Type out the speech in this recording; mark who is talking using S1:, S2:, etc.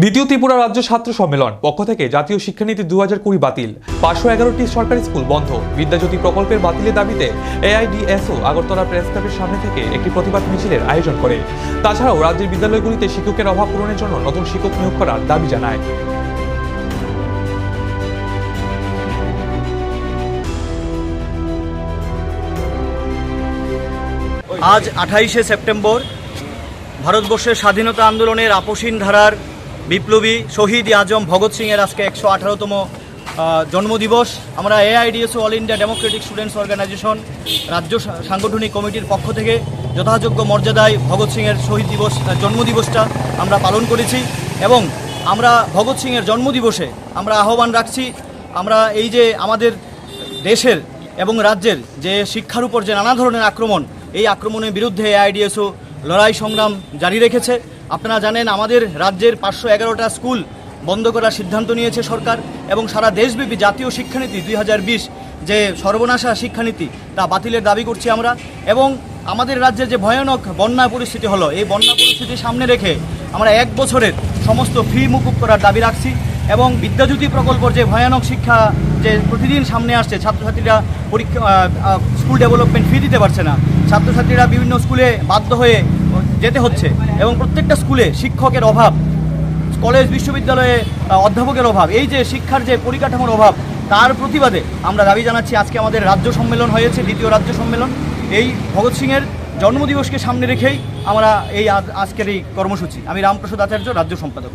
S1: দ্বিতীয় ত্রিপুরা রাজ্য ছাত্র সম্মেলন পক্ষ থেকে জাতীয় শিক্ষানীতি 2020 বাতিল, 511টি সরকারি স্কুল বন্ধ, বিদ্যাজ্যোতি প্রকল্পের বাতিলের দাবিতে এআইডিএসও আগরতলা প্রেস ক্লাবের সামনে থেকে একটি প্রতিবাদ মিছিলের আয়োজন করে। তাছাড়াও রাজ্যের বিদ্যালয়গুলিতে শিক্ষকের অভাব পূরণের জন্য নতুন শিক্ষক নিয়োগ করার দাবি জানায়।
S2: আজ 28শে সেপ্টেম্বর ভারতবর্ষের স্বাধীনতা আন্দোলনের আপসীন ধারার বিপ্লবী শহীদ আজম ভগৎ সিংয়ের আজকে 118তম জন্মদিবস। আমরা AIDSO All India Democratic Students Organisation রাজ্য সাংগঠনিক কমিটির পক্ষ থেকে যথাযোগ্য মর্যাদায় ভগৎ সিংয়ের শহীদ দিবস জন্মদিবসটা আমরা পালন করেছি এবং আমরা ভগৎ সিংয়ের জন্মদিবসে আমরা আহ্বান রাখছি, আমরা এই যে আমাদের দেশের এবং রাজ্যের যে শিক্ষার উপর যে নানা ধরনের আক্রমণ, এই আক্রমণের বিরুদ্ধে এআইডিএসও লড়াই সংগ্রাম জারি রেখেছে। আপনারা জানেন আমাদের রাজ্যের 511টা স্কুল বন্ধ করার সিদ্ধান্ত নিয়েছে সরকার এবং সারা দেশব্যাপী জাতীয় শিক্ষানীতি 2020 যে সর্বনাশা শিক্ষানীতি তা বাতিলের দাবি করছি আমরা। এবং আমাদের রাজ্যের যে ভয়ানক বন্যা পরিস্থিতি হলো, এই বন্যা পরিস্থিতি সামনে রেখে আমরা 1 বছরের সমস্ত ফি মুকুব করার দাবি রাখছি এবং বিদ্যাজ্যোতি প্রকল্পর যে ভয়ানক শিক্ষা যে প্রতিদিন সামনে আসছে, ছাত্রছাত্রীরা পরীক্ষা স্কুল ডেভেলপমেন্ট ফি দিতে পারছে না, ছাত্রছাত্রীরা বিভিন্ন স্কুলে বাধ্য হয়ে যেতে হচ্ছে এবং প্রত্যেকটা স্কুলে শিক্ষকের অভাব, কলেজ বিশ্ববিদ্যালয়ে অধ্যাপকের অভাব, এই যে শিক্ষার যে পরিকাঠামোর অভাব, তার প্রতিবাদে আমরা দাবি জানাচ্ছি। আজকে আমাদের রাজ্য সম্মেলন হয়েছে, দ্বিতীয় রাজ্য সম্মেলন। এই ভগৎ সিংয়ের জন্মদিবসকে সামনে রেখেই আমরা এই আজকের এই কর্মসূচি। আমি রামপ্রসাদ আচার্য, রাজ্য সম্পাদক।